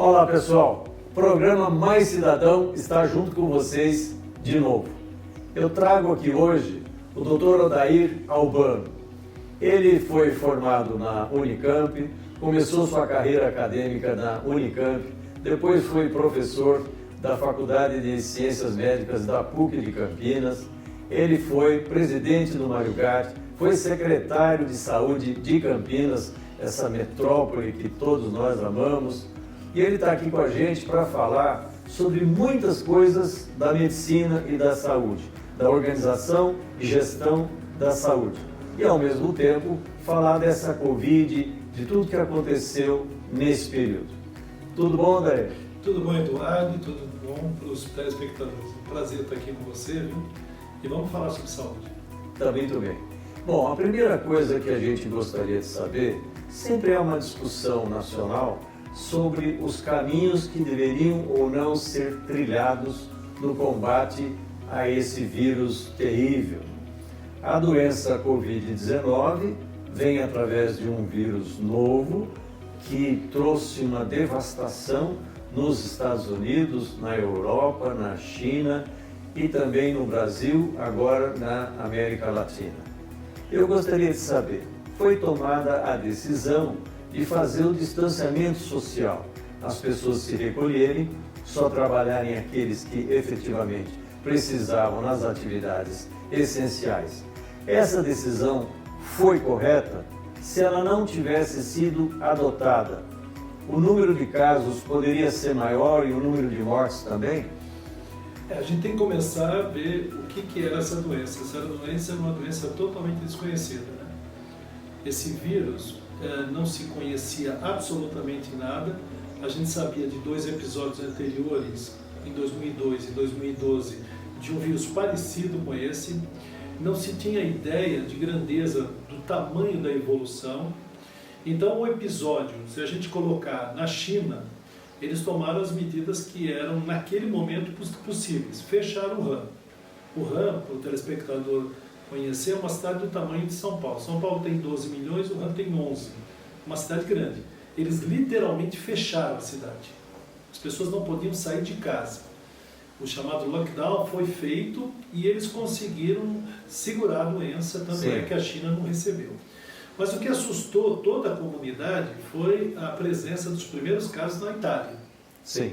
Olá pessoal, o programa Mais Cidadão está junto com vocês de novo. Eu trago aqui hoje o Dr. Odair Albano. Ele foi formado na Unicamp, começou sua carreira acadêmica na Unicamp, depois foi professor da Faculdade de Ciências Médicas da PUC de Campinas, ele foi presidente do Mário Gatti, foi secretário de Saúde de Campinas, essa metrópole que todos nós amamos, e ele está aqui com a gente para falar sobre muitas coisas da medicina e da saúde, da organização e gestão da saúde. E, ao mesmo tempo, falar dessa Covid, de tudo que aconteceu nesse período. Tudo bom, André? Tudo bom, Eduardo, tudo bom para os telespectadores. Um prazer estar aqui com você, viu? E vamos falar sobre saúde. Tá muito bem. Bom, a primeira coisa que a gente gostaria de saber, sempre é uma discussão nacional sobre os caminhos que deveriam ou não ser trilhados no combate a esse vírus terrível. A doença Covid-19 vem através de um vírus novo que trouxe uma devastação nos Estados Unidos, na Europa, na China e também no Brasil, agora na América Latina. Eu gostaria de saber, foi tomada a decisão de fazer o distanciamento social, as pessoas se recolherem, só trabalharem aqueles que efetivamente precisavam nas atividades essenciais. Essa decisão foi correta? Se ela não tivesse sido adotada, o número de casos poderia ser maior e o número de mortes também? A gente tem que começar a ver o que era essa doença. Essa doença é uma doença totalmente desconhecida, né? Esse vírus não se conhecia absolutamente nada. A gente sabia de 2 episódios anteriores, em 2002 e 2012, de um vírus parecido com esse. Não se tinha ideia de grandeza do tamanho da evolução. Então, o episódio, se a gente colocar na China, eles tomaram as medidas que eram, naquele momento, possíveis. Fecharam o Wuhan. O Wuhan, para o telespectador conhecer, é uma cidade do tamanho de São Paulo. São Paulo tem 12 milhões, o Wuhan tem 11. Uma cidade grande. Eles literalmente fecharam a cidade. As pessoas não podiam sair de casa. O chamado lockdown foi feito e eles conseguiram segurar a doença, tanto é que a China não recebeu. Mas o que assustou toda a comunidade foi a presença dos primeiros casos na Itália. Sim.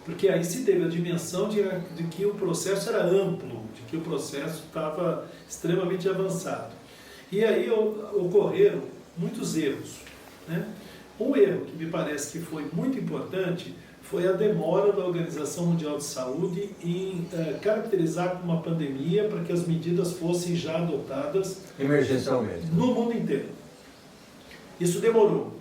Porque aí se teve a dimensão de que o processo era amplo, de que o processo estava extremamente avançado. E aí ocorreram muitos erros, né? Um erro que me parece que foi muito importante foi a demora da Organização Mundial de Saúde em caracterizar como uma pandemia para que as medidas fossem já adotadas emergencialmente no mundo inteiro. Isso demorou.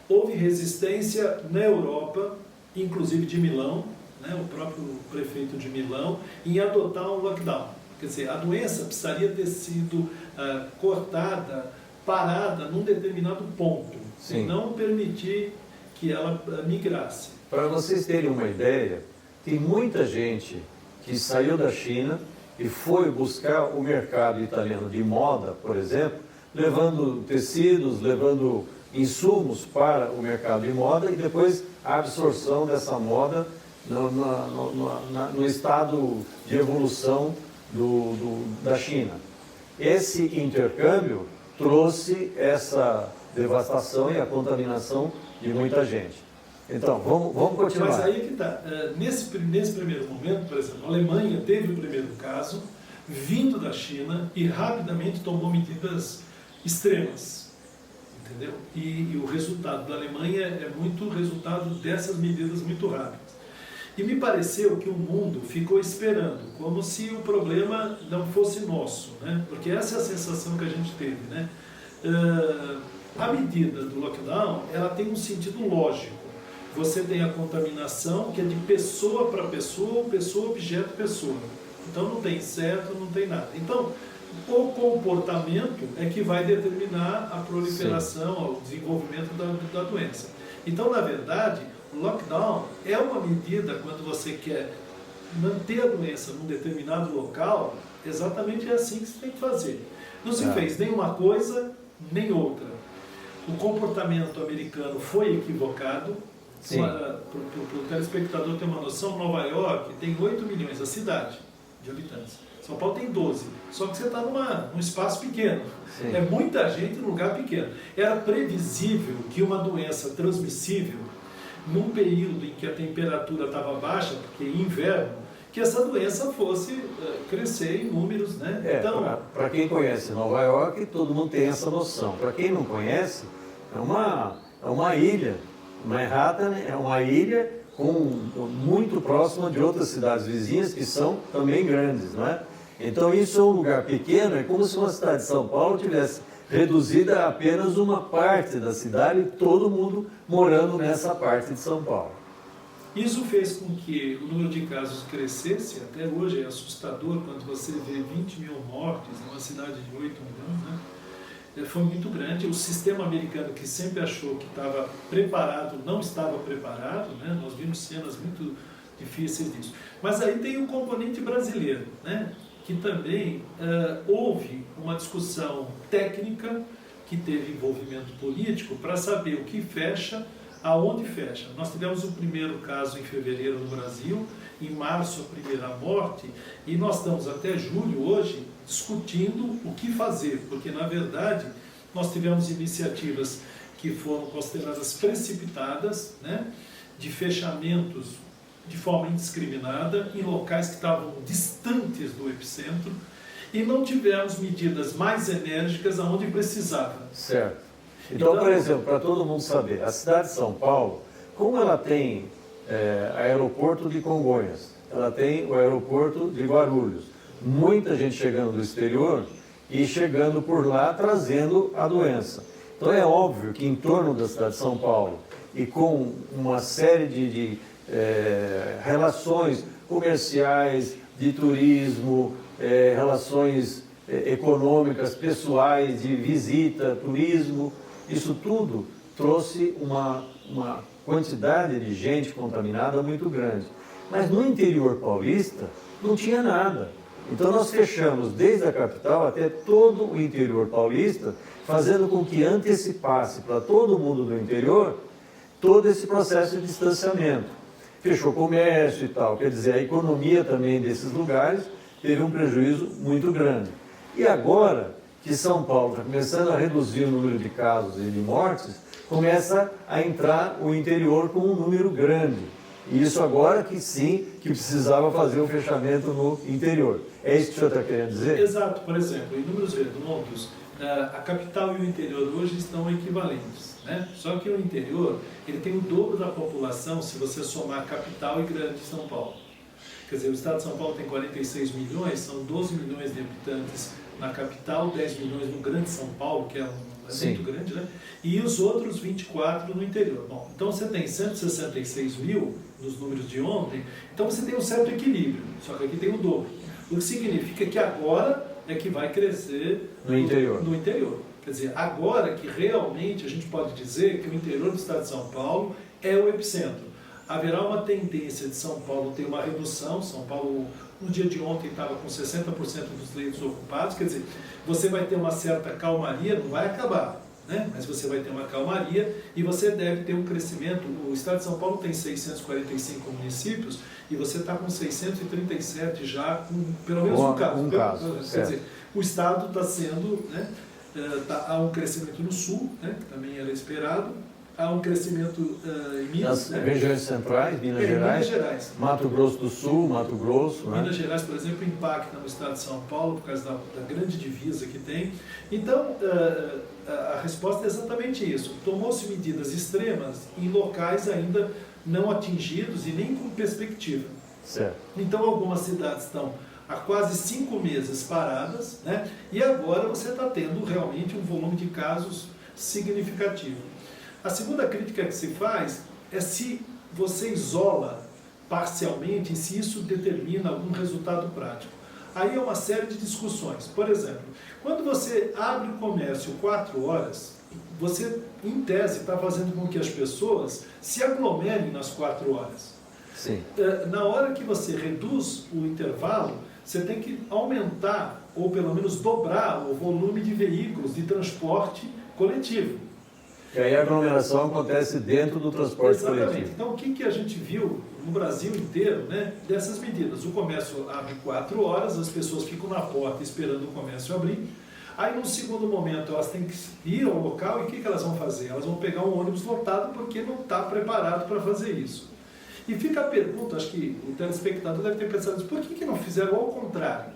Houve resistência na Europa, inclusive de Milão, né, o próprio prefeito de Milão, em adotar um lockdown. Quer dizer, a doença precisaria ter sido cortada, parada num determinado ponto, e não permitir que ela migrasse. Para vocês terem uma ideia, tem muita gente que saiu da China e foi buscar o mercado italiano de moda, por exemplo, levando tecidos, levando insumos para o mercado de moda e depois a absorção dessa moda no estado de evolução da China. Esse intercâmbio trouxe essa devastação e a contaminação de muita gente. Então, vamos continuar. Mas aí que está. Nesse primeiro momento, por exemplo, a Alemanha teve o primeiro caso, vindo da China, e rapidamente tomou medidas extremas. Entendeu? E o resultado da Alemanha é muito resultado dessas medidas muito rápidas. E me pareceu que o mundo ficou esperando, como se o problema não fosse nosso, né? Porque essa é a sensação que a gente teve, né? A medida do lockdown, ela tem um sentido lógico. Você tem a contaminação que é de pessoa para pessoa, pessoa, objeto, pessoa. Então não tem inseto, não tem nada. Então, o comportamento é que vai determinar a proliferação, o desenvolvimento da doença. Então, na verdade, o lockdown é uma medida quando você quer manter a doença num determinado local, exatamente é assim que você tem que fazer. Não se fez nem uma coisa, nem outra. O comportamento americano foi equivocado, Para o telespectador ter uma noção, Nova York tem 8 milhões, a cidade de habitantes. São Paulo tem 12. Só que você está num espaço pequeno. Sim. É muita gente num lugar pequeno. Era previsível que uma doença transmissível, num período em que a temperatura estava baixa, porque é inverno, que essa doença fosse crescer em números, né? Então, para quem conhece Nova York, todo mundo tem essa noção. Para quem não conhece, é uma ilha. Manhattan é uma ilha muito próxima de outras cidades vizinhas que são também grandes, não é? Então isso é um lugar pequeno, é como se uma cidade de São Paulo tivesse reduzida a apenas uma parte da cidade e todo mundo morando nessa parte de São Paulo. Isso fez com que o número de casos crescesse, até hoje é assustador quando você vê 20 mil mortes numa cidade de 8 milhões, né? Foi muito grande. O sistema americano, que sempre achou que estava preparado, não estava preparado, né? Nós vimos cenas muito difíceis disso. Mas aí tem o componente brasileiro, né? Que também houve uma discussão técnica que teve envolvimento político para saber o que fecha, aonde fecha. Nós tivemos o primeiro caso em fevereiro no Brasil, em março a primeira morte, e nós estamos até julho hoje discutindo o que fazer, porque na verdade nós tivemos iniciativas que foram consideradas precipitadas, né, de fechamentos de forma indiscriminada em locais que estavam distantes do epicentro e não tivemos medidas mais enérgicas aonde precisava. Certo. Então, por exemplo, para todo mundo saber, a cidade de São Paulo, como ela tem aeroporto de Congonhas, ela tem o aeroporto de Guarulhos, muita gente chegando do exterior e chegando por lá trazendo a doença. Então é óbvio que em torno da cidade de São Paulo e com uma série de relações comerciais, de turismo, relações econômicas, pessoais, de visita, turismo, isso tudo trouxe uma quantidade de gente contaminada muito grande. Mas no interior paulista não tinha nada. Então nós fechamos desde a capital até todo o interior paulista, fazendo com que antecipasse para todo mundo do interior todo esse processo de distanciamento. Fechou comércio e tal, quer dizer, a economia também desses lugares teve um prejuízo muito grande. E agora que São Paulo está começando a reduzir o número de casos e de mortes, começa a entrar o interior com um número grande. E isso agora que sim, que precisava fazer o fechamento no interior. É isso que o senhor está querendo dizer? Exato. Por exemplo, em números redondos, a capital e o interior hoje estão equivalentes, né? Só que o interior ele tem o dobro da população se você somar capital e grande São Paulo. Quer dizer, o estado de São Paulo tem 46 milhões, são 12 milhões de habitantes na capital, 10 milhões no grande São Paulo, que é muito grande, né? E os outros 24 no interior. Bom, então você tem 166 mil nos números de ontem, então você tem um certo equilíbrio, só que aqui tem o dobro. O que significa que agora é que vai crescer no interior. No interior. Quer dizer, agora que realmente a gente pode dizer que o interior do estado de São Paulo é o epicentro. Haverá uma tendência de São Paulo ter uma redução. São Paulo, no dia de ontem, estava com 60% dos leitos ocupados. Quer dizer, você vai ter uma certa calmaria, não vai acabar, né? Mas você vai ter uma calmaria e você deve ter um crescimento. O estado de São Paulo tem 645 municípios e você está com 637 já, com pelo menos um caso. Quer dizer, o estado está sendo, né, há um crescimento no sul, né, que também era esperado. Há um crescimento em Minas. Nas regiões centrais, Minas Gerais, Mato Grosso do Sul, Mato Grosso. Minas Gerais, por exemplo, impacta no estado de São Paulo por causa da grande divisa que tem. Então, a resposta é exatamente isso. Tomou-se medidas extremas em locais ainda não atingidos e nem com perspectiva. Certo. Então, algumas cidades estão há quase 5 meses paradas, né? E agora você está tendo realmente um volume de casos significativo. A segunda crítica que se faz é se você isola parcialmente e se isso determina algum resultado prático. Aí é uma série de discussões. Por exemplo, quando você abre o comércio 4 horas, você, em tese, está fazendo com que as pessoas se aglomerem nas 4 horas. Sim. Na hora que você reduz o intervalo, você tem que aumentar, ou pelo menos dobrar, o volume de veículos de transporte coletivo. Que aí a aglomeração acontece dentro do transporte Exatamente. coletivo. Então, o que a gente viu no Brasil inteiro, né, dessas medidas? O comércio abre 4 horas, as pessoas ficam na porta esperando o comércio abrir. Aí, no segundo momento, elas têm que ir ao local e o que elas vão fazer? Elas vão pegar um ônibus lotado porque não está preparado para fazer isso. E fica a pergunta, acho que o telespectador deve ter pensado, por que não fizeram ao contrário?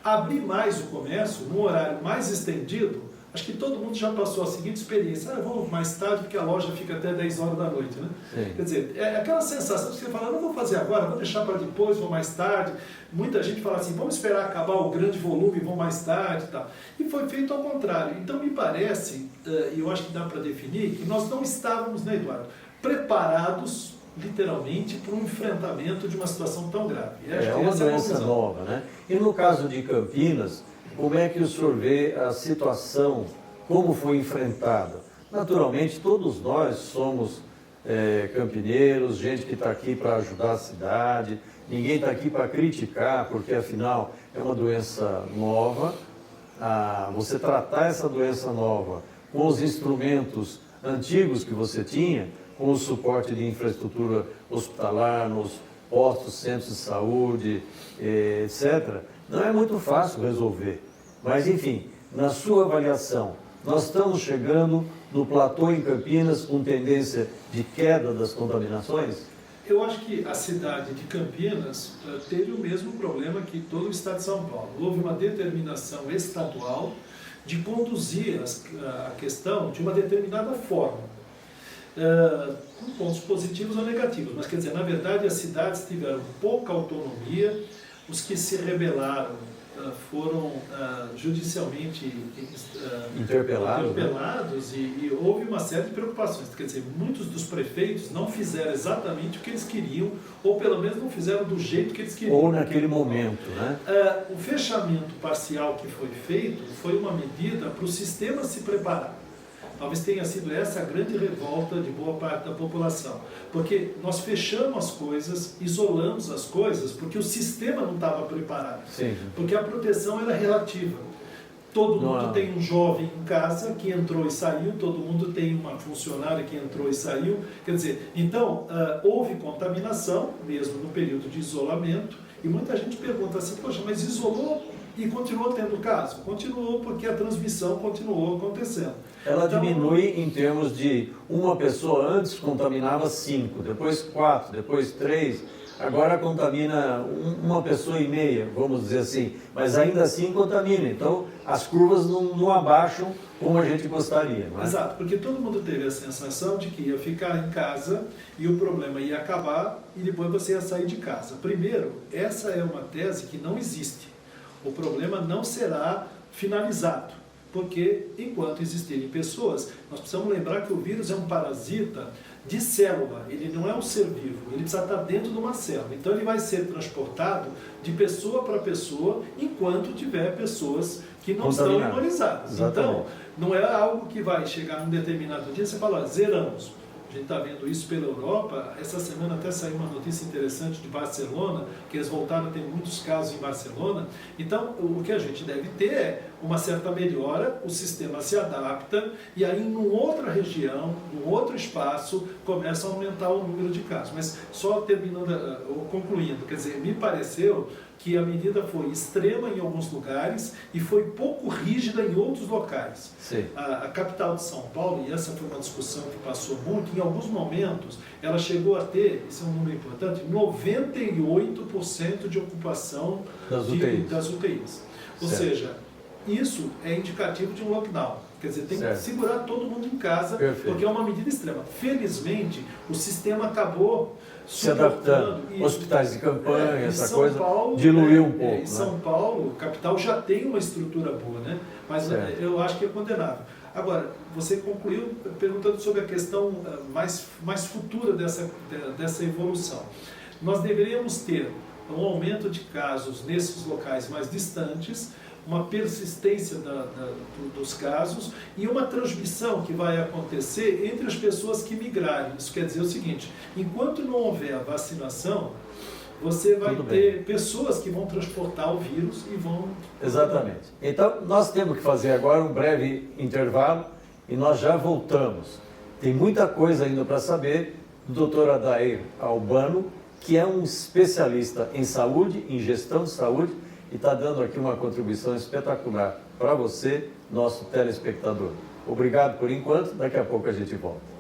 Abrir mais o comércio, num horário mais estendido. Acho que todo mundo já passou a seguinte experiência. Vamos mais tarde porque a loja fica até 10 horas da noite, né? Sim. Quer dizer, é aquela sensação de você falar, não vou fazer agora, vou deixar para depois, vou mais tarde. Muita gente fala assim, vamos esperar acabar o grande volume, vou mais tarde e tal. E foi feito ao contrário. Então me parece, e eu acho que dá para definir, que nós não estávamos, né, Eduardo, preparados literalmente para um enfrentamento de uma situação tão grave. É uma doença nova, né? E no caso de Campinas, como é que o senhor vê a situação, como foi enfrentada? Naturalmente, todos nós somos campineiros, gente que está aqui para ajudar a cidade, ninguém está aqui para criticar, porque afinal é uma doença nova. Você tratar essa doença nova com os instrumentos antigos que você tinha, com o suporte de infraestrutura hospitalar, nos postos, centros de saúde, etc., não é muito fácil resolver. Mas, enfim, na sua avaliação, nós estamos chegando no platô em Campinas com tendência de queda das contaminações? Eu acho que a cidade de Campinas teve o mesmo problema que todo o estado de São Paulo. Houve uma determinação estadual de conduzir a questão de uma determinada forma. Com pontos positivos ou negativos, mas quer dizer, na verdade as cidades tiveram pouca autonomia, os que se rebelaram foram judicialmente interpelados, né? e houve uma série de preocupações, quer dizer, muitos dos prefeitos não fizeram exatamente o que eles queriam, ou pelo menos não fizeram do jeito que eles queriam. Ou naquele momento, né? O fechamento parcial que foi feito foi uma medida para o sistema se preparar. Talvez tenha sido essa a grande revolta de boa parte da população. Porque nós fechamos as coisas, isolamos as coisas, porque o sistema não estava preparado. Sim. Porque a proteção era relativa. Todo mundo tem um jovem em casa que entrou e saiu, todo mundo tem uma funcionária que entrou e saiu. Quer dizer, então, houve contaminação, mesmo no período de isolamento, e muita gente pergunta assim, poxa, mas isolou e continuou tendo caso? Continuou porque a transmissão continuou acontecendo. Ela diminui em termos de uma pessoa antes contaminava 5, depois 4, depois 3, agora contamina uma pessoa e meia, vamos dizer assim, mas ainda assim contamina. Então as curvas não abaixam como a gente gostaria. Não é? Exato, porque todo mundo teve a sensação de que ia ficar em casa e o problema ia acabar e depois você ia sair de casa. Primeiro, essa é uma tese que não existe. O problema não será finalizado, porque enquanto existirem pessoas, nós precisamos lembrar que o vírus é um parasita de célula, ele não é um ser vivo, ele precisa estar dentro de uma célula. Então ele vai ser transportado de pessoa para pessoa enquanto tiver pessoas que não estão imunizadas. Exatamente. Então, não é algo que vai chegar num determinado dia e você fala, zeramos. A gente está vendo isso pela Europa. Essa semana até saiu uma notícia interessante de Barcelona, que eles voltaram a ter muitos casos em Barcelona. Então, o que a gente deve ter é uma certa melhora, o sistema se adapta, e aí, em outra região, num outro espaço, começa a aumentar o número de casos. Mas só terminando, ou concluindo, quer dizer, me pareceu que a medida foi extrema em alguns lugares e foi pouco rígida em outros locais. A capital de São Paulo, e essa foi uma discussão que passou muito, em alguns momentos ela chegou a ter, isso é um número importante, 98% de ocupação das UTIs. Ou seja, isso é indicativo de um lockdown. Quer dizer, tem que segurar todo mundo em casa, porque é uma medida extrema. Felizmente, o sistema acabou se adaptando. Hospitais de campanha, essa coisa, diluiu um pouco. Em São Paulo, capital, já tem uma estrutura boa, né? Mas eu acho que é condenável. Agora, você concluiu perguntando sobre a questão mais futura dessa evolução. Nós deveríamos ter um aumento de casos nesses locais mais distantes, uma persistência dos casos e uma transmissão que vai acontecer entre as pessoas que migrarem. Isso quer dizer o seguinte, enquanto não houver a vacinação, você vai ter pessoas que vão transportar o vírus e vão... Exatamente. Então, nós temos que fazer agora um breve intervalo e nós já voltamos. Tem muita coisa ainda para saber do Dr. Adair Albano, que é um especialista em saúde, em gestão de saúde, e está dando aqui uma contribuição espetacular para você, nosso telespectador. Obrigado por enquanto, daqui a pouco a gente volta.